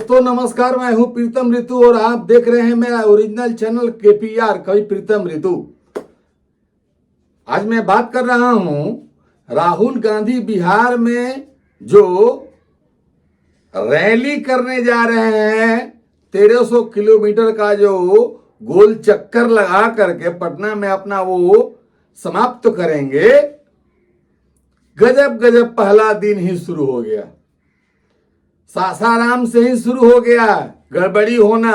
दोस्तों नमस्कार, मैं हूं प्रीतम ऋतु और आप देख रहे हैं मेरा ओरिजिनल चैनल केपीआर कवि प्रीतम ऋतु। आज मैं बात कर रहा हूं राहुल गांधी बिहार में जो रैली करने जा रहे हैं 1300 किलोमीटर का जो गोल चक्कर लगा करके पटना में अपना वो समाप्त करेंगे। गजब गजब पहला दिन ही शुरू हो गया, सासाराम से ही शुरू हो गया गड़बड़ी होना।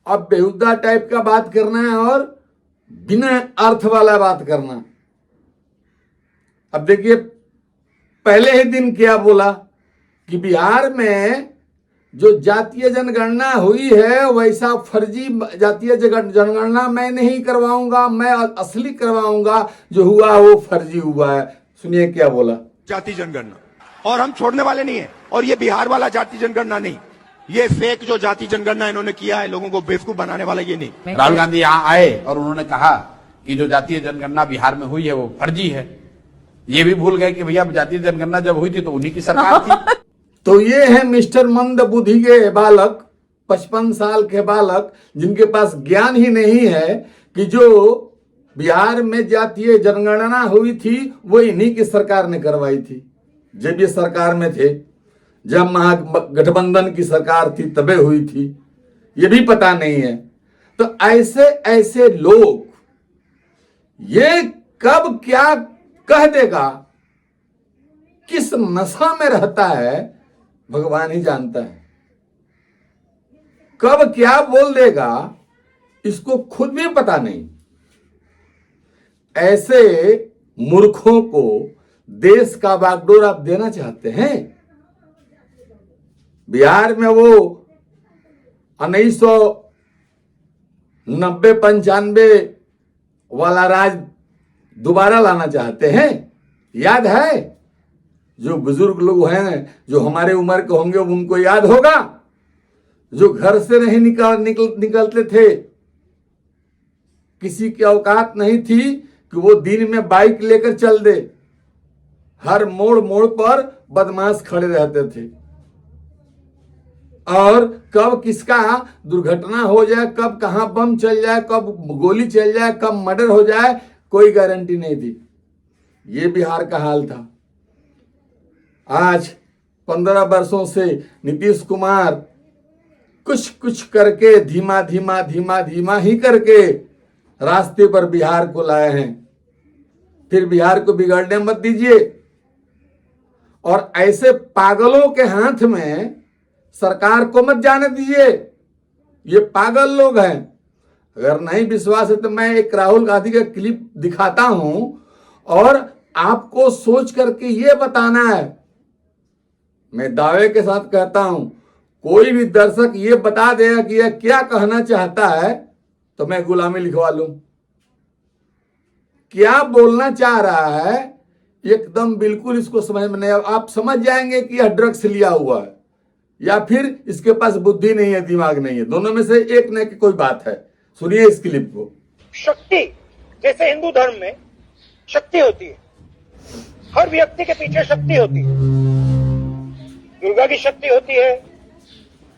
अब बेहुदा टाइप का बात करना है और बिना अर्थ वाला बात करना। अब देखिए पहले ही दिन क्या बोला कि बिहार में जो जातीय जनगणना हुई है वैसा फर्जी जातीय जनगणना मैं नहीं करवाऊंगा, मैं असली करवाऊंगा, जो हुआ वो फर्जी हुआ है। सुनिए क्या बोला। जाति जनगणना और हम छोड़ने वाले नहीं है। और ये बिहार वाला जाति जनगणना नहीं, ये फेक जो जाति जनगणना इन्होंने किया है लोगों को बेवकूफ बनाने वाला ये नहीं। राहुल गांधी यहाँ आए और उन्होंने कहा कि जो जातीय जनगणना बिहार में हुई है वो फर्जी है। ये भी भूल गए कि भैया जातीय जनगणना जब हुई थी तो उन्हीं की सरकार थी। तो ये है मिस्टर मंद बुद्धि के बालक, 55 साल के बालक, जिनके पास ज्ञान ही नहीं है कि जो बिहार में जातीय जनगणना हुई थी वो इन्हीं की सरकार ने करवाई थी। जब ये सरकार में थे, जब महागठबंधन की सरकार थी तबे हुई थी, ये भी पता नहीं है। तो ऐसे ऐसे लोग ये कब क्या कह देगा, किस नशा में रहता है भगवान ही जानता है। कब क्या बोल देगा इसको खुद भी पता नहीं। ऐसे मूर्खों को देश का बागडोर आप देना चाहते हैं। बिहार में वो 1990-95 वाला राज दोबारा लाना चाहते हैं। याद है, जो बुजुर्ग लोग हैं जो हमारे उम्र के होंगे उनको याद होगा, जो घर से नहीं निकलते थे, किसी की औकात नहीं थी कि वो दिन में बाइक लेकर चल दे। हर मोड़ मोड़ पर बदमाश खड़े रहते थे और कब किसका दुर्घटना हो जाए, कब कहां बम चल जाए, कब गोली चल जाए, कब मर्डर हो जाए, कोई गारंटी नहीं थी। ये बिहार का हाल था। आज 15 वर्षों से नीतीश कुमार कुछ कुछ करके धीमा धीमा धीमा धीमा ही करके रास्ते पर बिहार को लाए हैं। फिर बिहार को बिगड़ने मत दीजिए। और ऐसे पागलों के हाथ में सरकार को मत जाने दीजिए। ये पागल लोग हैं। अगर नहीं विश्वास है तो मैं एक राहुल गांधी का क्लिप दिखाता हूं और आपको सोच करके ये बताना है। मैं दावे के साथ कहता हूं, कोई भी दर्शक ये बता देगा कि यह क्या कहना चाहता है तो मैं गुलामी लिखवा लूं। क्या बोलना चाह रहा है एकदम बिल्कुल इसको समझ में नहीं। आप समझ जाएंगे कि यह ड्रग्स लिया हुआ है या फिर इसके पास बुद्धि नहीं है, दिमाग नहीं है। दोनों में से एक न की कोई बात है। सुनिए इस क्लिप को। शक्ति, जैसे हिंदू धर्म में शक्ति होती है, हर व्यक्ति के पीछे शक्ति होती है। दुर्गा की शक्ति होती है,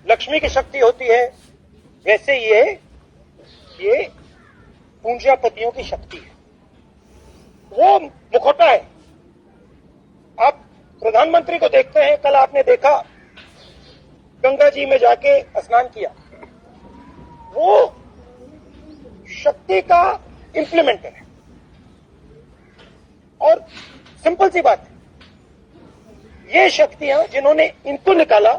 लक्ष्मी की शक्ति होती है, वैसे ये पूंजीपतियों की शक्ति है। वो मुखौटा है। आप प्रधानमंत्री को देखते हैं, कल आपने देखा गंगा जी में जाके स्नान किया, वो शक्ति का इंप्लीमेंटर है। और सिंपल सी बात है, ये शक्तियां जिन्होंने इनको निकाला,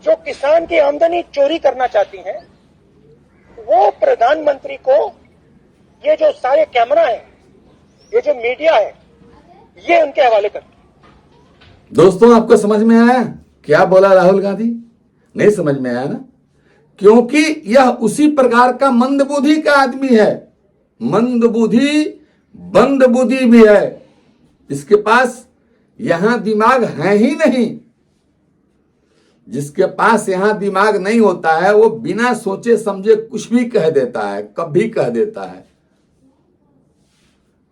जो किसान की आमदनी चोरी करना चाहती हैं, वो प्रधानमंत्री को ये जो सारे कैमरा है, ये जो मीडिया है, ये उनके हवाले कर। दोस्तों आपको समझ में आया क्या बोला राहुल गांधी? नहीं समझ में आया ना, क्योंकि यह उसी प्रकार का मंदबुद्धि का आदमी है। मंदबुद्धि बंद बुद्धि भी है। इसके पास यहां दिमाग है ही नहीं। जिसके पास यहां दिमाग नहीं होता है वो बिना सोचे समझे कुछ भी कह देता है, कभी कह देता है।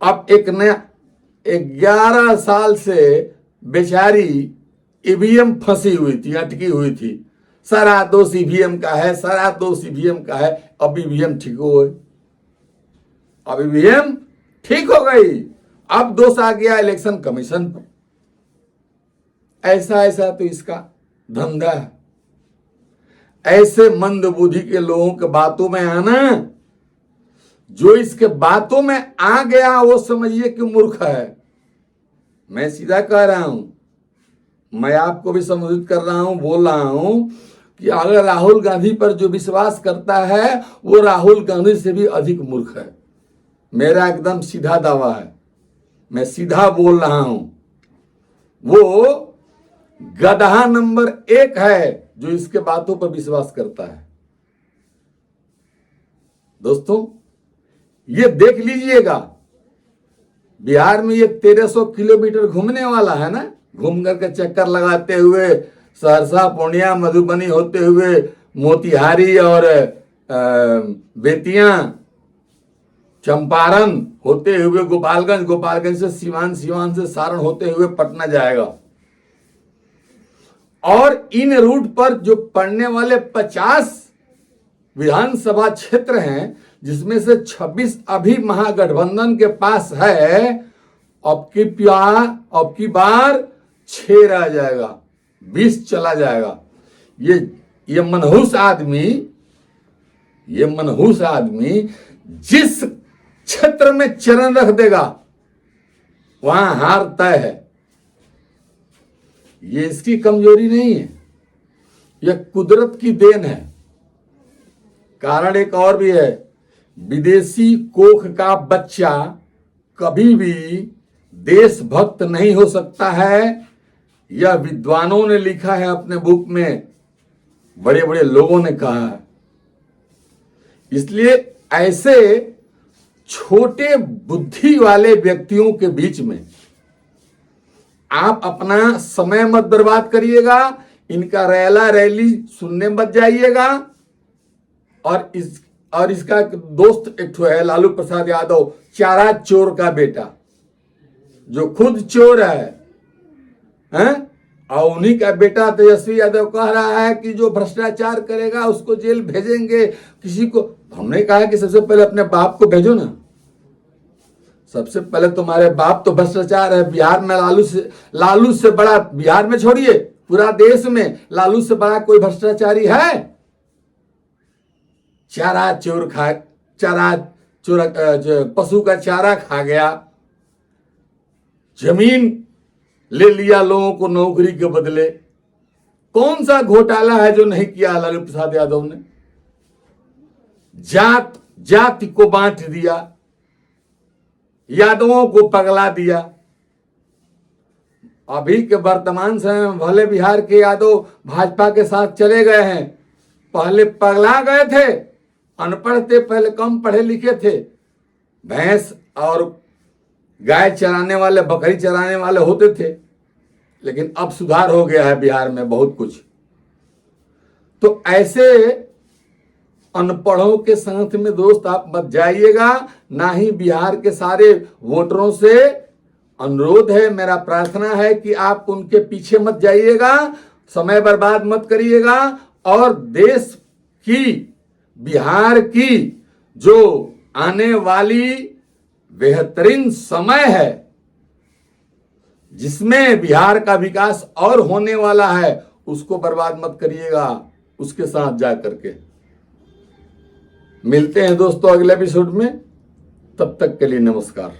अब एक नया 11 साल से बेचारी ईवीएम फंसी हुई थी, अटकी हुई थी। सारा दोष ईवीएम का है, सारा दोष ईवीएम का है। अब ईवीएम ठीक हो गई, अब ईवीएम ठीक हो गई। अब दोष आ गया इलेक्शन कमीशन पर। ऐसा ऐसा तो इसका धंधा है। ऐसे मंदबुद्धि के लोगों के बातों में आना, जो इसके बातों में आ गया वो समझिए कि मूर्ख है। मैं सीधा कह रहा हूं, मैं आपको भी संबोधित कर रहा हूं, बोल रहा हूं कि अगर राहुल गांधी पर जो विश्वास करता है वो राहुल गांधी से भी अधिक मूर्ख है। मेरा एकदम सीधा दावा है, मैं सीधा बोल रहा हूं। वो गधा नंबर 1 है जो इसके बातों पर विश्वास करता है। दोस्तों, ये देख लीजिएगा, बिहार में ये 1300 किलोमीटर घूमने वाला है ना, घूम करके चक्कर लगाते हुए सहरसा, पूर्णिया, मधुबनी होते हुए मोतिहारी और बेतिया, चंपारण होते हुए गोपालगंज, गोपालगंज से सीवान, सीवान से सारण होते हुए पटना जाएगा। और इन रूट पर जो पड़ने वाले 50 विधानसभा क्षेत्र हैं, जिसमें से 26 अभी महागठबंधन के पास है, अब की बार 6 रह जाएगा, 20 चला जाएगा। ये मनहूस आदमी जिस क्षेत्र में चरण रख देगा वहां हार तय है। ये इसकी कमजोरी नहीं है, यह कुदरत की देन है। कारण एक और भी है, विदेशी कोख का बच्चा कभी भी देशभक्त नहीं हो सकता है। यह विद्वानों ने लिखा है अपने बुक में, बड़े बड़े लोगों ने कहा है। इसलिए ऐसे छोटे बुद्धि वाले व्यक्तियों के बीच में आप अपना समय मत बर्बाद करिएगा, इनका रैला रैली सुनने मत जाइएगा। और इसका दोस्त एक है लालू प्रसाद यादव, चारा चोर का बेटा, जो खुद चोर है? और उन्हीं का बेटा तेजस्वी यादव कह रहा है कि जो भ्रष्टाचार करेगा उसको जेल भेजेंगे। किसी को हमने कहा कि सबसे पहले अपने बाप को भेजो ना, सबसे पहले तुम्हारे बाप तो भ्रष्टाचार है। बिहार में लालू से बड़ा, बिहार में छोड़िए पूरा देश में लालू से बड़ा कोई भ्रष्टाचारी है? पशु का चारा खा गया, जमीन ले लिया लोगों को नौकरी के बदले। कौन सा घोटाला है जो नहीं किया लालू प्रसाद यादव ने? जाति को बांट दिया, यादवों को पगला दिया। अभी के वर्तमान समय में भले बिहार के यादव भाजपा के साथ चले गए हैं, पहले पगला गए थे, अनपढ़ थे, पहले कम पढ़े लिखे थे, भैंस और गाय चराने वाले, बकरी चराने वाले होते थे। लेकिन अब सुधार हो गया है बिहार में बहुत कुछ। तो ऐसे अनपढ़ों के साथ में दोस्त आप मत जाइएगा। ना ही बिहार के सारे वोटरों से अनुरोध है, मेरा प्रार्थना है कि आप उनके पीछे मत जाइएगा, समय बर्बाद मत करिएगा। और देश की, बिहार की जो आने वाली बेहतरीन समय है, जिसमें बिहार का विकास और होने वाला है, उसको बर्बाद मत करिएगा उसके साथ जा करके। मिलते हैं दोस्तों अगले एपिसोड में, तब तक के लिए नमस्कार।